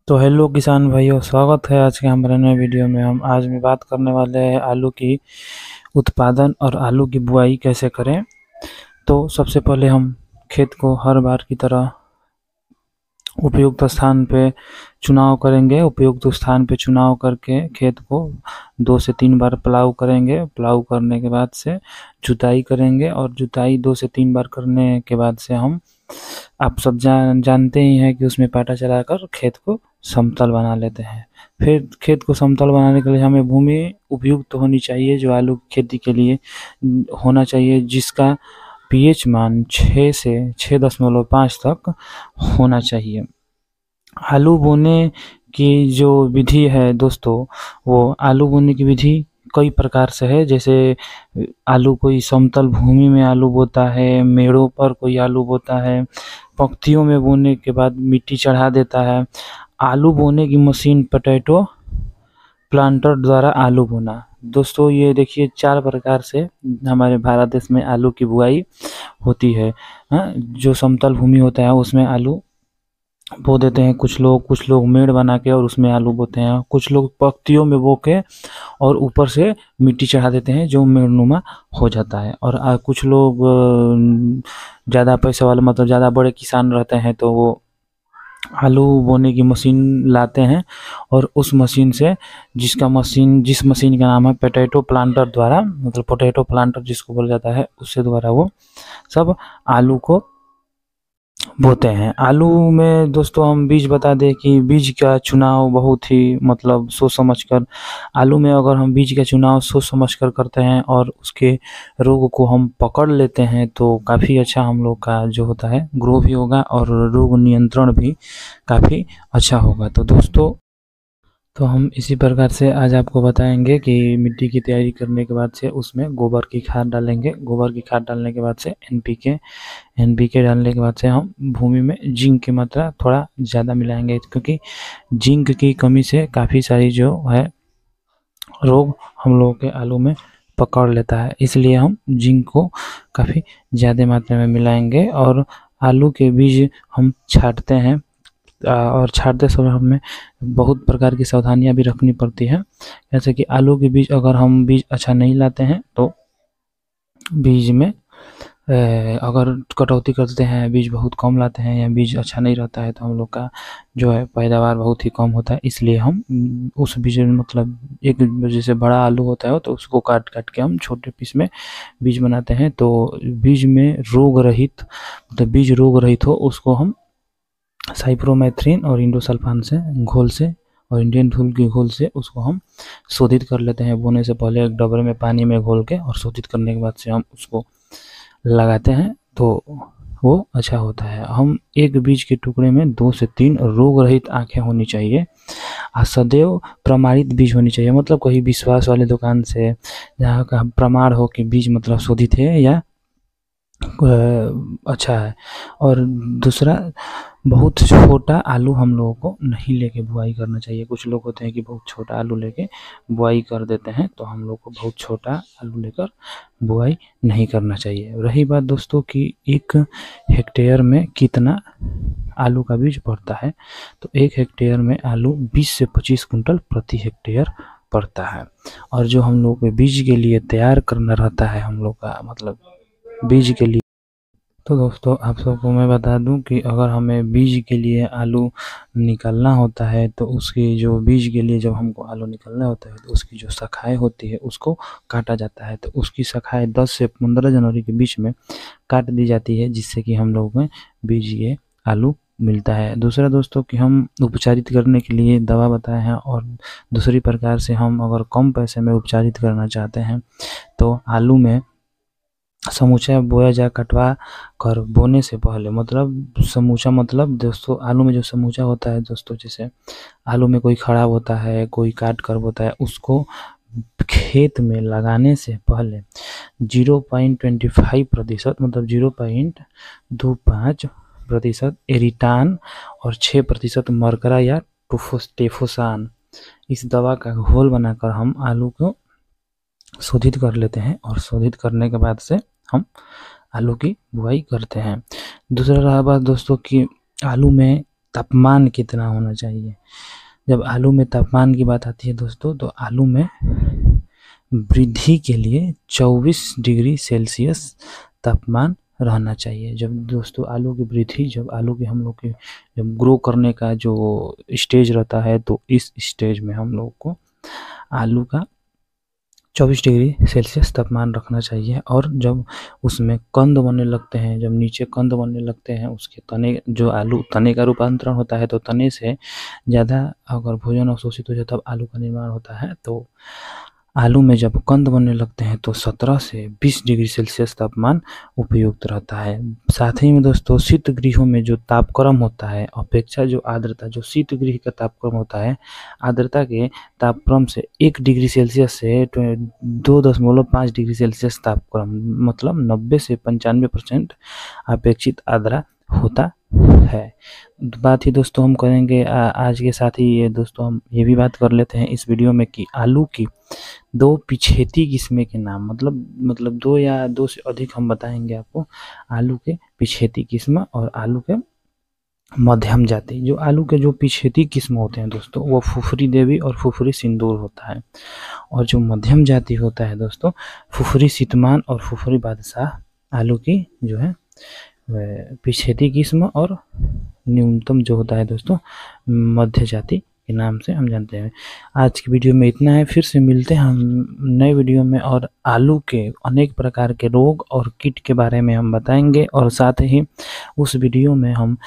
तो हेलो किसान भाइयों, स्वागत है आज के हमारे नए वीडियो में। हम आज में बात करने वाले हैं आलू की उत्पादन और आलू की बुआई कैसे करें। तो सबसे पहले हम खेत को हर बार की तरह उपयुक्त स्थान पे चुनाव करेंगे। उपयुक्त स्थान पे चुनाव करके खेत को 2 से 3 बार प्लाऊ करेंगे। प्लाऊ करने के बाद से जुताई करेंगे और जुताई 2 से 3 बार करने के बाद से हम आप सब जानते ही हैं कि उसमें पाटा चलाकर खेत को समतल बना लेते हैं। फिर खेत को समतल बनाने के लिए हमें भूमि उपयुक्त होनी चाहिए, जो आलू की खेती के लिए होना चाहिए, जिसका पीएच मान 6 से 6.5 तक होना चाहिए। आलू बोने की जो विधि है दोस्तों, वो आलू बोने की विधि कई प्रकार से है। जैसे आलू कोई समतल भूमि में आलू बोता है, मेड़ों पर कोई आलू बोता है, पंक्तियों में बोने के बाद मिट्टी चढ़ा देता है। आलू बोने की मशीन पोटैटो प्लांटर द्वारा आलू बोना। दोस्तों ये देखिए 4 प्रकार से हमारे भारत देश में आलू की बुआई होती है। जो समतल भूमि होता है उसमें आलू बो देते हैं कुछ लोग मेड़ बना के और उसमें आलू बोते हैं। कुछ लोग पंक्तियों में बो के और ऊपर से मिट्टी चढ़ा देते हैं, जो मेड़नुमा हो जाता है। और कुछ लोग ज़्यादा पैसे वाले, मतलब ज़्यादा बड़े किसान रहते हैं, तो वो आलू बोने की मशीन लाते हैं और उस मशीन से जिस मशीन का नाम है पोटैटो प्लांटर द्वारा, मतलब पोटैटो प्लांटर जिसको बोला जाता है, उससे द्वारा वो सब आलू को बोते हैं। आलू में दोस्तों हम बीज बता दें कि बीज का चुनाव बहुत ही मतलब सोच समझ कर, आलू में अगर हम बीज का चुनाव सोच समझ कर करते हैं और उसके रोग को हम पकड़ लेते हैं तो काफ़ी अच्छा हम लोग का जो होता है ग्रो भी होगा और रोग नियंत्रण भी काफ़ी अच्छा होगा। तो दोस्तों हम इसी प्रकार से आज आपको बताएंगे कि मिट्टी की तैयारी करने के बाद से उसमें गोबर की खाद डालेंगे। गोबर की खाद डालने के बाद से एनपीके डालने के बाद से हम भूमि में जिंक की मात्रा थोड़ा ज़्यादा मिलाएंगे, क्योंकि जिंक की कमी से काफ़ी सारी जो है रोग हम लोगों के आलू में पकड़ लेता है, इसलिए हम जिंक को काफ़ी ज़्यादा मात्रा में मिलाएंगे। और आलू के बीज हम छांटते हैं और छांटते समय हमें बहुत प्रकार की सावधानियां भी रखनी पड़ती है। जैसे कि आलू के बीज अगर हम बीज अच्छा नहीं लाते हैं तो बीज में अगर कटौती करते हैं, बीज बहुत कम लाते हैं या बीज अच्छा नहीं रहता है, तो हम लोग का जो है पैदावार बहुत ही कम होता है। इसलिए हम उस बीज में, मतलब एक जैसे बड़ा आलू होता है तो उसको काट के हम छोटे पीस में बीज बनाते हैं। तो बीज में रोग रहित, मतलब बीज रोग रहित हो, उसको हम साइप्रोमेथ्रिन और इंडोसल्फान से घोल से और इंडियन धूल की घोल से उसको हम शोधित कर लेते हैं। बोने से पहले एक डबरे में पानी में घोल के और शोधित करने के बाद से हम उसको लगाते हैं, तो वो अच्छा होता है। हम एक बीज के टुकड़े में 2 से 3 रोग रहित आँखें होनी चाहिए और सदैव प्रमाणित बीज होनी चाहिए, मतलब कोई विश्वास वाले दुकान से जहाँ का प्रमाण हो कि बीज मतलब शोधित है या अच्छा है। और दूसरा, बहुत छोटा आलू हम लोगों को नहीं लेके बुआई करना चाहिए। कुछ लोग होते हैं कि बहुत छोटा आलू लेके बुआई कर देते हैं, तो हम लोग को बहुत छोटा आलू लेकर बुआई नहीं करना चाहिए। रही बात दोस्तों कि 1 हेक्टेयर में कितना आलू का बीज पड़ता है, तो 1 हेक्टेयर में आलू 20 से 25 कुंटल प्रति हेक्टेयर पड़ता है। और जो हम लोग बीज के लिए तैयार करना रहता है, हम लोग का मतलब बीज के लिए, तो दोस्तों आप सबको मैं बता दूं कि अगर हमें बीज के लिए आलू निकालना होता है, तो उसकी जो बीज के लिए जब हमको आलू निकालना होता है तो उसकी जो शाखाएं होती है उसको काटा जाता है। तो उसकी शाखाएं 10 से 15 जनवरी के बीच में काट दी जाती है, जिससे कि हम लोग में बीज के आलू मिलता है। दूसरा दोस्तों कि हम उपचारित करने के लिए दवा बताए हैं, और दूसरी प्रकार से हम अगर कम पैसे में उपचारित करना चाहते हैं तो आलू में समूचा बोया जाए कटवा कर बोने से पहले, मतलब समूचा मतलब दोस्तों आलू में जो समूचा होता है दोस्तों, जैसे आलू में कोई खराब होता है, कोई काट कर होता है, उसको खेत में लगाने से पहले 0.25% मतलब 0.25% एरिटान और 6% मरकरा या टेफोसान, इस दवा का घोल बनाकर हम आलू को शोधित कर लेते हैं। और शोधित करने के बाद से हम आलू की बुआई करते हैं। दूसरा रहा बात दोस्तों कि आलू में तापमान कितना होना चाहिए। जब आलू में तापमान की बात आती है दोस्तों, तो आलू में वृद्धि के लिए 24 डिग्री सेल्सियस तापमान रहना चाहिए। जब दोस्तों आलू की वृद्धि, जब आलू की हम लोग की जब ग्रो करने का जो स्टेज रहता है, तो इस स्टेज में हम लोग को आलू का 24 डिग्री सेल्सियस तापमान रखना चाहिए। और जब उसमें कंद बनने लगते हैं, जब नीचे कंद बनने लगते हैं, उसके तने, जो आलू तने का रूपांतरण होता है, तो तने से ज़्यादा अगर भोजन अवशोषित हो जाता है तब आलू का निर्माण होता है। तो आलू में जब कंद बनने लगते हैं तो 17 से 20 डिग्री सेल्सियस तापमान उपयुक्त रहता है। साथ ही में दोस्तों शीत गृहों में जो तापक्रम होता है अपेक्षा जो आर्द्रता, जो शीत गृह का तापक्रम होता है आर्द्रता के तापक्रम से 1 डिग्री सेल्सियस से 2.5 डिग्री सेल्सियस तापक्रम, मतलब 90 से 95% अपेक्षित आर्द्रता होता है। बात ही दोस्तों हम करेंगे आज के साथ ही ये दोस्तों हम ये भी बात कर लेते हैं इस वीडियो में कि आलू की 2 पिछेती किस्में के नाम, मतलब 2 या 2 से अधिक हम बताएंगे आपको आलू के पिछेती किस्म और आलू के मध्यम जाति। जो आलू के जो पिछेती किस्म होते हैं दोस्तों, वो फुफरी देवी और फुफरी सिंदूर होता है। और जो मध्यम जाति होता है दोस्तों, फुफरी सितमान और फुफरी बादशाह आलू की जो है पिछेती किस्म और न्यूनतम जो होता है दोस्तों मध्य जाति के नाम से हम जानते हैं। आज की वीडियो में इतना है, फिर से मिलते हैं हम नए वीडियो में और आलू के अनेक प्रकार के रोग और कीट के बारे में हम बताएंगे। और साथ ही उस वीडियो में हम